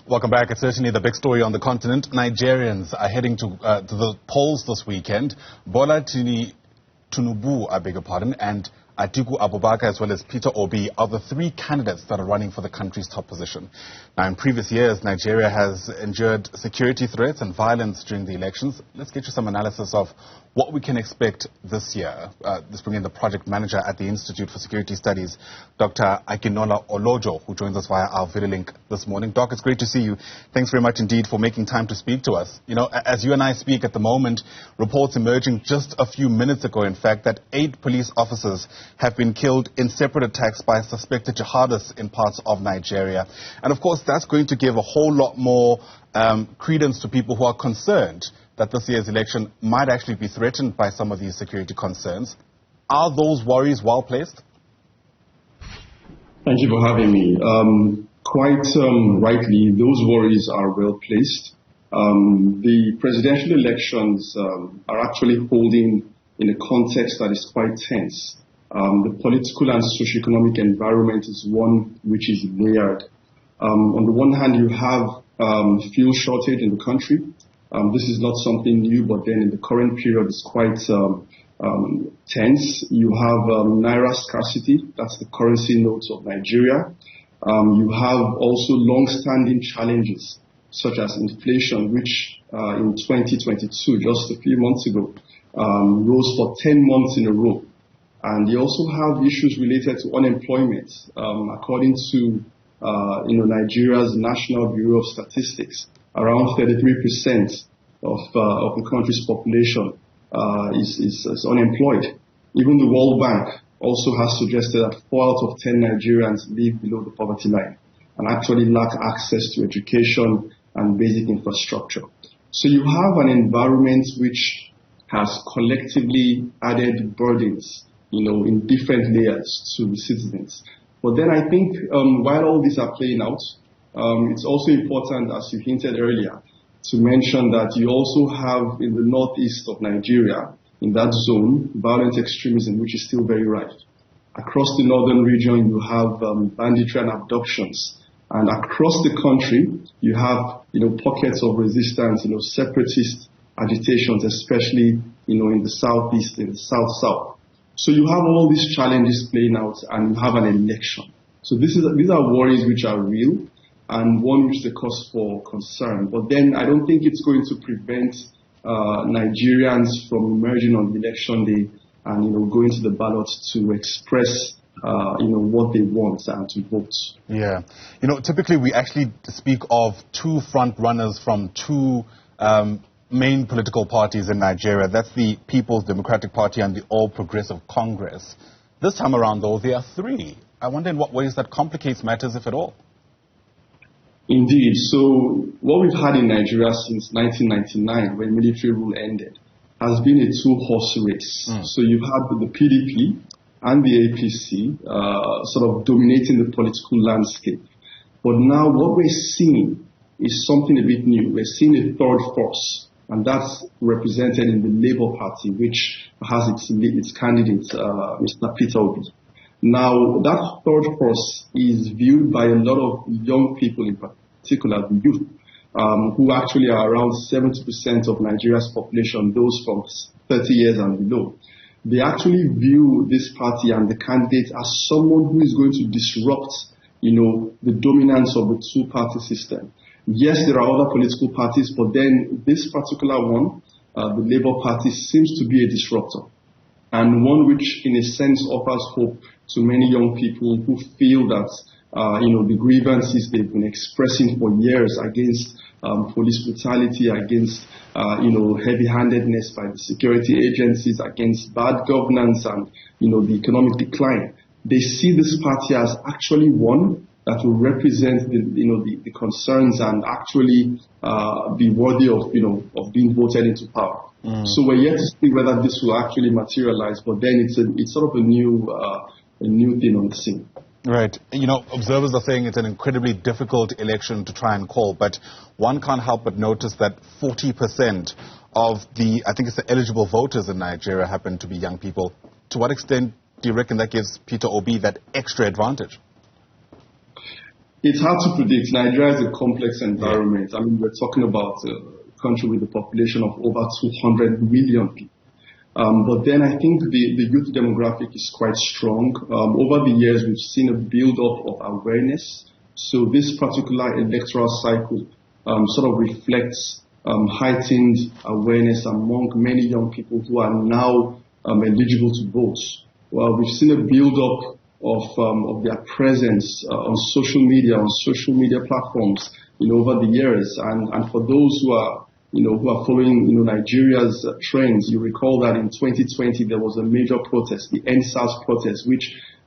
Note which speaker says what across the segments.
Speaker 1: Welcome back. It's certainly the big story on the continent. Nigerians are heading to the polls this weekend. Bola Tinubu, I beg your pardon, and Atiku Abubakar as well as Peter Obi are the three candidates that are running for the country's top position. Now, in previous years, Nigeria has endured security threats and violence during the elections. Let's get you some analysis of what we can expect this year. Let's bring in the project manager at the Institute for Security Studies, Dr. Akinola Olojo, who joins us via our video link this morning. Doc, it's great to see you. Thanks very much indeed for making time to speak to us. You know, as you and I speak at the moment, reports emerging just a few minutes ago, in fact, that 8 police officers have been killed in separate attacks by suspected jihadists in parts of Nigeria. And of course, that's going to give a whole lot more credence to people who are concerned that this year's election might actually be threatened by some of these security concerns. Are those worries well placed?
Speaker 2: Thank you for having me. Quite rightly, those worries are well placed. The presidential elections are actually holding in a context that is quite tense. The political and socio-economic environment is one which is layered. On the one hand, you have fuel shortage in the country. This is not something new, but then in the current period it's quite tense. You have naira scarcity, that's the currency notes of Nigeria. You have also long-standing challenges such as inflation, which in 2022, just a few months ago, rose for 10 months in a row. And you also have issues related to unemployment. According to Nigeria's National Bureau of Statistics, around 33% of the country's population is unemployed. Even the World Bank also has suggested that 4 out of 10 Nigerians live below the poverty line and actually lack access to education and basic infrastructure. So you have an environment which has collectively added burdens, in different layers to the citizens. But then I think while all these are playing out, it's also important, as you hinted earlier, to mention that you also have in the northeast of Nigeria, in that zone, violent extremism, which is still very rife. Across the northern region, you have banditry and abductions. And across the country, you have, pockets of resistance, separatist agitations, especially, in the southeast, in the south-south. So you have all these challenges playing out and you have an election. So these are worries which are real and one which is a cause for concern. But then I don't think it's going to prevent Nigerians from emerging on election day and, going to the ballot to express what they want and to vote.
Speaker 1: Yeah. Typically we actually speak of 2 front runners from 2 main political parties in Nigeria. That's the People's Democratic Party and the All Progressive Congress. This time around, though, there are 3. I wonder in what ways that complicates matters, if at all.
Speaker 2: Indeed. So what we've had in Nigeria since 1999, when military rule ended, has been a 2-horse race. So you've had the PDP and the APC sort of dominating the political landscape. But now what we're seeing is something a bit new. We're seeing a 3rd force. And that's represented in the Labour Party, which has its candidate, Mr. Peter Obi. Now, that 3rd force is viewed by a lot of young people, in particular the youth, who actually are around 70% of Nigeria's population, those from 30 years and below. They actually view this party and the candidate as someone who is going to disrupt, the dominance of the 2-party system. Yes, there are other political parties, but then this particular one, the Labour Party, seems to be a disruptor. And one which, in a sense, offers hope to many young people who feel that, the grievances they've been expressing for years against police brutality, against, heavy-handedness by the security agencies, against bad governance and, the economic decline. They see this party as actually one that will represent the concerns and actually be worthy of being voted into power. So we're yet to see whether this will actually materialize, but then it's sort of a new thing on the scene.
Speaker 1: Right. Observers are saying it's an incredibly difficult election to try and call, but one can't help but notice that 40% of the eligible voters in Nigeria happen to be young people. To what extent do you reckon that gives Peter Obi that extra advantage?
Speaker 2: It's hard to predict. Nigeria is a complex environment. I mean, we're talking about a country with a population of over 200 million people. But then I think the youth demographic is quite strong. Over the years, we've seen a build-up of awareness. So this particular electoral cycle sort of reflects heightened awareness among many young people who are now eligible to vote. Well, we've seen a build-up of their presence on social media platforms, over the years. And for those who are following, Nigeria's trends, you recall that in 2020 there was a major protest, the NSAS protest,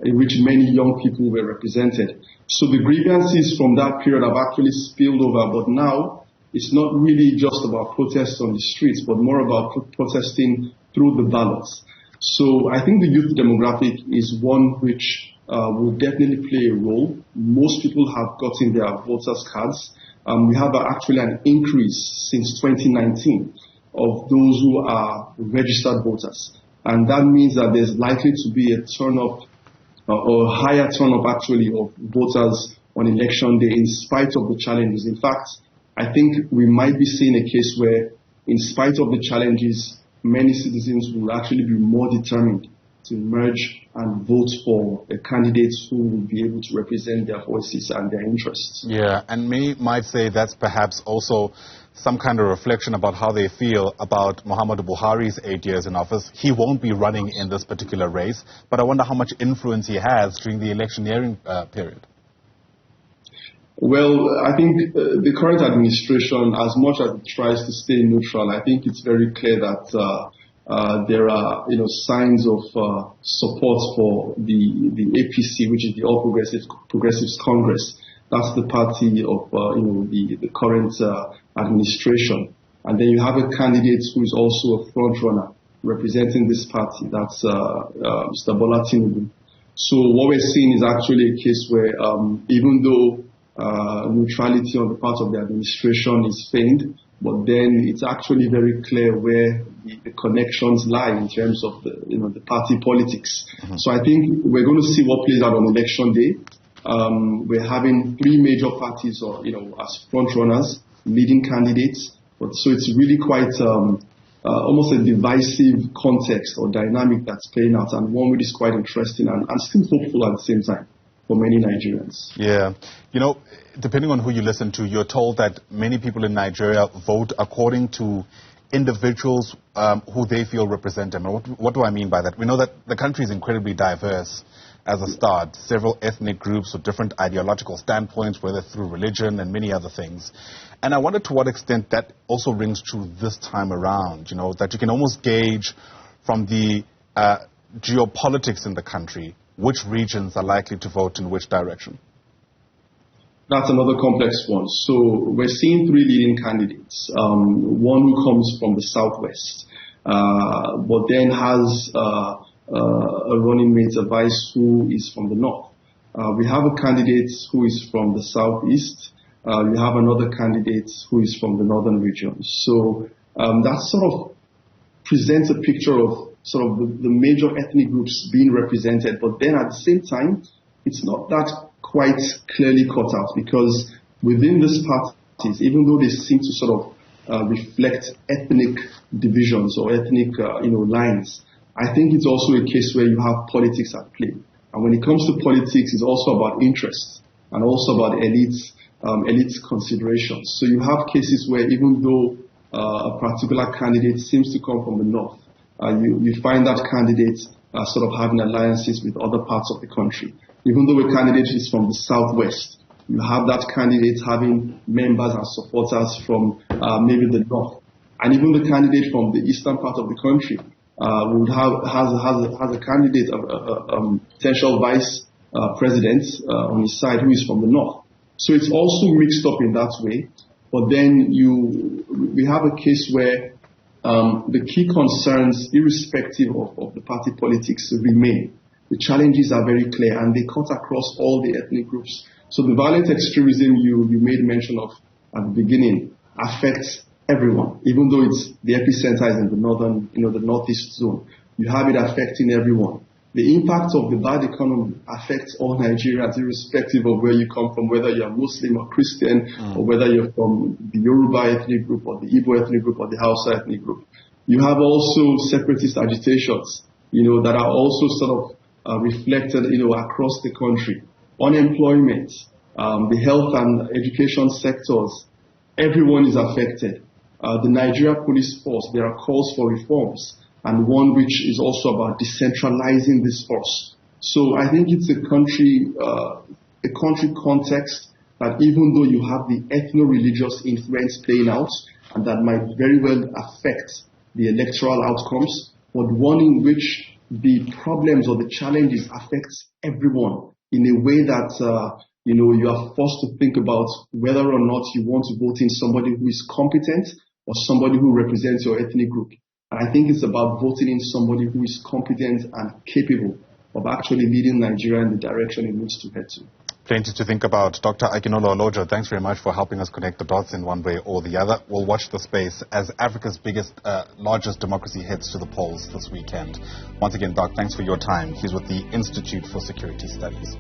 Speaker 2: in which many young people were represented. So the grievances from that period have actually spilled over, but now it's not really just about protests on the streets, but more about protesting through the ballots. So I think the youth demographic is one which will definitely play a role. Most people have gotten their voters' cards. We have actually an increase since 2019 of those who are registered voters. And that means that there's likely to be a turn-up or higher turn-up actually of voters on election day in spite of the challenges. In fact, I think we might be seeing a case where in spite of the challenges, many citizens will actually be more determined to emerge and vote for a candidate who will be able to represent their voices and their interests.
Speaker 1: Yeah, and many might say that's perhaps also some kind of reflection about how they feel about Muhammadu Buhari's 8 years in office. He won't be running in this particular race, but I wonder how much influence he has during the electioneering period.
Speaker 2: Well, I think the current administration, as much as it tries to stay neutral, I think it's very clear that there are, signs of support for the APC, which is the All Progressives Congress. That's the party of, the current administration. And then you have a candidate who is also a front runner representing this party. That's Mr. Bola Tinubu. So what we're seeing is actually a case where even though neutrality on the part of the administration is feigned, but then it's actually very clear where the connections lie in terms of the party politics. Mm-hmm. So I think we're going to see what plays out on election day. We're having three major parties, as front runners, leading candidates. So it's really quite almost a divisive context or dynamic that's playing out, and one which is quite interesting and still hopeful at the same time for many Nigerians.
Speaker 1: Yeah. Depending on who you listen to, you're told that many people in Nigeria vote according to individuals who they feel represent them. And what do I mean by that? We know that the country is incredibly diverse as a start. Several ethnic groups with different ideological standpoints, whether through religion and many other things. And I wonder to what extent that also rings true this time around, that you can almost gauge from the geopolitics in the country which regions are likely to vote in which direction.
Speaker 2: That's another complex one. So we're seeing three leading candidates. One who comes from the southwest, but then has a running mate, a vice who is from the north. We have a candidate who is from the southeast. We have another candidate who is from the northern region. So that sort of presents a picture of sort of the major ethnic groups being represented, but then at the same time, it's not that quite clearly cut out, because within these parties, even though they seem to sort of reflect ethnic divisions or ethnic lines, I think it's also a case where you have politics at play. And when it comes to politics, it's also about interests and also about elite considerations. So you have cases where even though a particular candidate seems to come from the north, you find that candidate sort of having alliances with other parts of the country. Even though a candidate is from the southwest, you have that candidate having members and supporters from maybe the north. And even the candidate from the eastern part of the country has a candidate, potential vice president on his side who is from the north. So it's also mixed up in that way. But then we have a case where the key concerns, irrespective of the party politics, remain. The challenges are very clear, and they cut across all the ethnic groups. So the violent extremism you made mention of at the beginning affects everyone, even though the epicenter is in the northern, the northeast zone. You have it affecting everyone. the impact of the bad economy affects all Nigerians, irrespective of where you come from, whether you're Muslim or Christian, or whether you're from the Yoruba ethnic group or the Igbo ethnic group or the Hausa ethnic group. You have also separatist agitations, that are also sort of reflected, across the country. Unemployment, the health and education sectors, everyone is affected. The Nigeria police force, there are calls for reforms, and one which is also about decentralizing this force. So I think it's a country context that even though you have the ethno-religious influence playing out, and that might very well affect the electoral outcomes, but one in which the problems or the challenges affects everyone in a way that, you are forced to think about whether or not you want to vote in somebody who is competent or somebody who represents your ethnic group. And I think it's about voting in somebody who is competent and capable of actually leading Nigeria in the direction it needs to head to.
Speaker 1: Plenty to think about. Dr. Akinola Olojo, thanks very much for helping us connect the dots in one way or the other. We'll watch the space as Africa's largest democracy heads to the polls this weekend. Once again, Doc, thanks for your time. He's with the Institute for Security Studies.